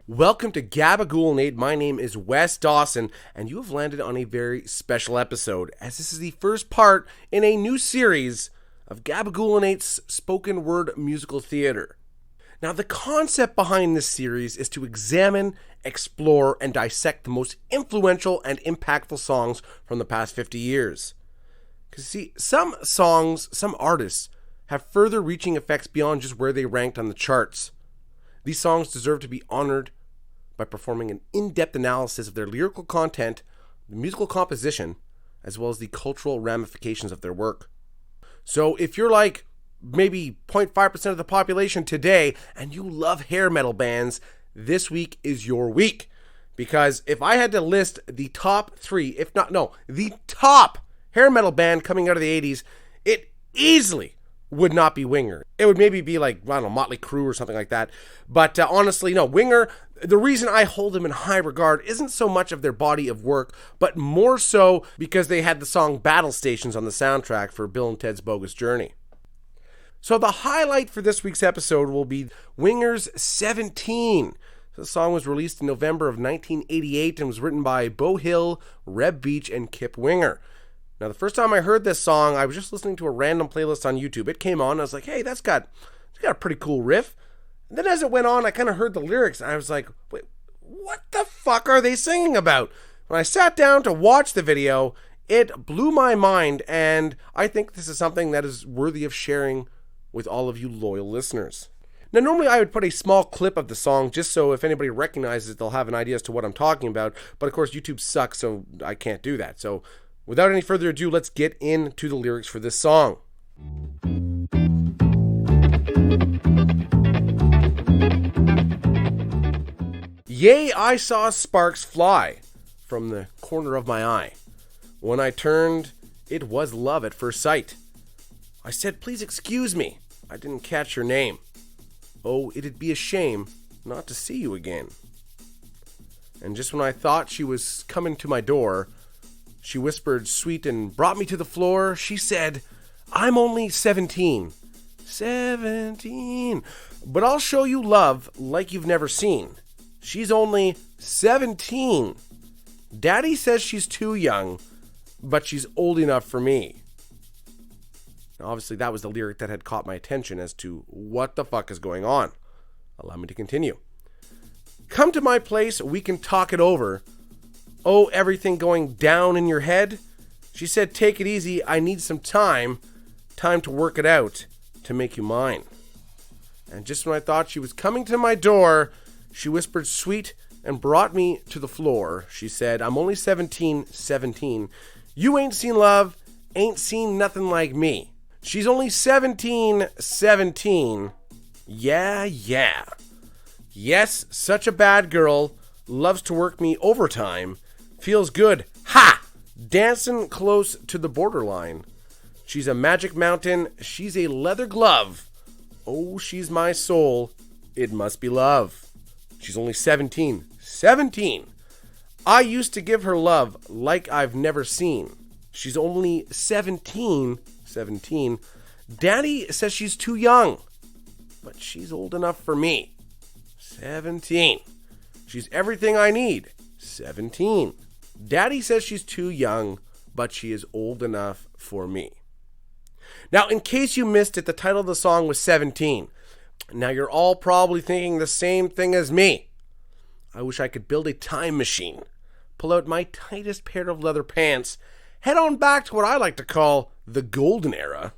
Welcome to Gabagool and 8's. My name is Wes Dawson, and you have landed on a very special episode, as this is the first part in a new series of Gabagool and 8's spoken word musical theater. Now, the concept behind this series is to examine, explore, and dissect the most influential and impactful songs from the past 50 years. Because, see, some songs, some artists, have further reaching effects beyond just where they ranked on the charts. These songs deserve to be honored by performing an in-depth analysis of their lyrical content, the musical composition, as well as the cultural ramifications of their work. So if you're like maybe 0.5% of the population today and you love hair metal bands, this week is your week. Because if I had to list the top three, the top hair metal band coming out of the 80s, it easily would not be Winger. It would maybe be like, I don't know, Motley Crue or something like that. But honestly, no, Winger, the reason I hold them in high regard isn't so much of their body of work, but more so because they had the song Battle Stations on the soundtrack for Bill and Ted's Bogus Journey. So the highlight for this week's episode will be Winger's 17. The song was released in November of 1988 and was written by Beau Hill, Reb Beach, and Kip Winger. Now, the first time I heard this song, I was just listening to a random playlist on YouTube. It came on, and I was like, hey, it's got a pretty cool riff. And then as it went on, I kind of heard the lyrics, and I was like, wait, what the fuck are they singing about? When I sat down to watch the video, it blew my mind, and I think this is something that is worthy of sharing with all of you loyal listeners. Now, normally I would put a small clip of the song just so if anybody recognizes it, they'll have an idea as to what I'm talking about. But of course, YouTube sucks, so I can't do that. So without any further ado, let's get into the lyrics for this song. Yea, I saw sparks fly from the corner of my eye. When I turned, it was love at first sight. I said, please excuse me, I didn't catch your name. Oh, it'd be a shame not to see you again. And just when I thought she was coming to my door, she whispered sweet and brought me to the floor. She said, I'm only 17. 17. But I'll show you love like you've never seen. She's only 17. Daddy says she's too young, but she's old enough for me. Now, obviously, that was the lyric that had caught my attention as to what the fuck is going on. Allow me to continue. Come to my place, we can talk it over. Oh, everything going down in your head? She said, take it easy, I need some time to work it out, to make you mine. And just when I thought she was coming to my door, she whispered sweet and brought me to the floor. She said, I'm only 17. You ain't seen love, ain't seen nothing like me. She's only 17. Yeah. Yes, such a bad girl, loves to work me overtime. Feels good. Ha! Dancing close to the borderline. She's a magic mountain. She's a leather glove. Oh, she's my soul. It must be love. She's only 17. I used to give her love like I've never seen. She's only 17. Daddy says she's too young, but she's old enough for me. 17. She's everything I need. 17. Daddy says she's too young, but she is old enough for me. Now, in case you missed it, the title of the song was 17. Now, you're all probably thinking the same thing as me. I wish I could build a time machine, pull out my tightest pair of leather pants, head on back to what I like to call the golden era,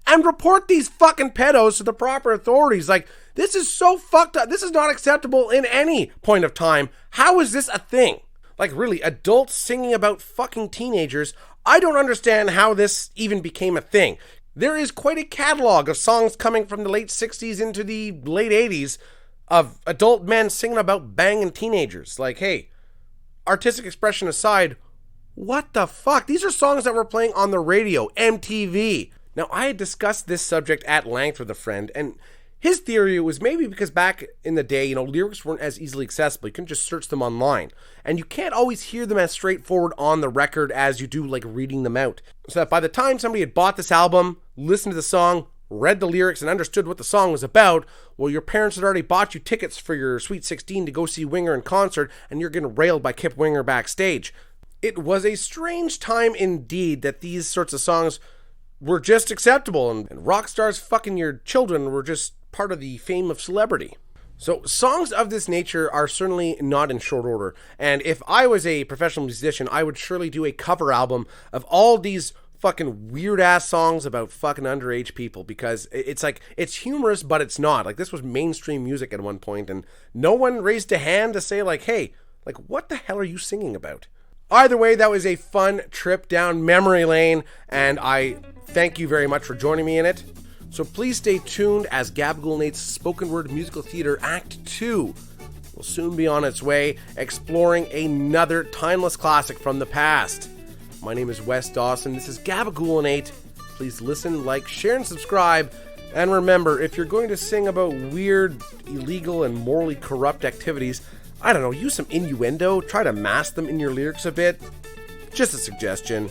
and report these fucking pedos to the proper authorities. Like, this is so fucked up. This is not acceptable in any point of time. How is this a thing? Like, really, adults singing about fucking teenagers. I don't understand how this even became a thing. There is quite a catalog of songs coming from the late 60s into the late 80s of adult men singing about banging teenagers. Like, hey, artistic expression aside, what the fuck? These are songs that were playing on the radio, MTV. Now, I had discussed this subject at length with a friend, and his theory was maybe because back in the day, lyrics weren't as easily accessible. You couldn't just search them online. And you can't always hear them as straightforward on the record as you do, like, reading them out. So that by the time somebody had bought this album, listened to the song, read the lyrics and understood what the song was about, well, your parents had already bought you tickets for your Sweet 16 to go see Winger in concert, and you're getting railed by Kip Winger backstage. It was a strange time indeed that these sorts of songs were just acceptable, and rock stars fucking your children were just part of the fame of celebrity. So songs of this nature are certainly not in short order, and if I was a professional musician, I would surely do a cover album of all these fucking weird ass songs about fucking underage people, because it's like, it's humorous, but it's not. Like, this was mainstream music at one point, and no one raised a hand to say like, hey, like, what the hell are you singing about? Either way, that was a fun trip down memory lane, and I thank you very much for joining me in it. So please stay tuned, as Gabagool and 8's Spoken Word Musical Theater Act 2 will soon be on its way, exploring another timeless classic from the past. My name is Wes Dawson. This is Gabagool and 8. Please listen, like, share, and subscribe. And remember, if you're going to sing about weird, illegal, and morally corrupt activities, I don't know, use some innuendo, try to mask them in your lyrics a bit. Just a suggestion.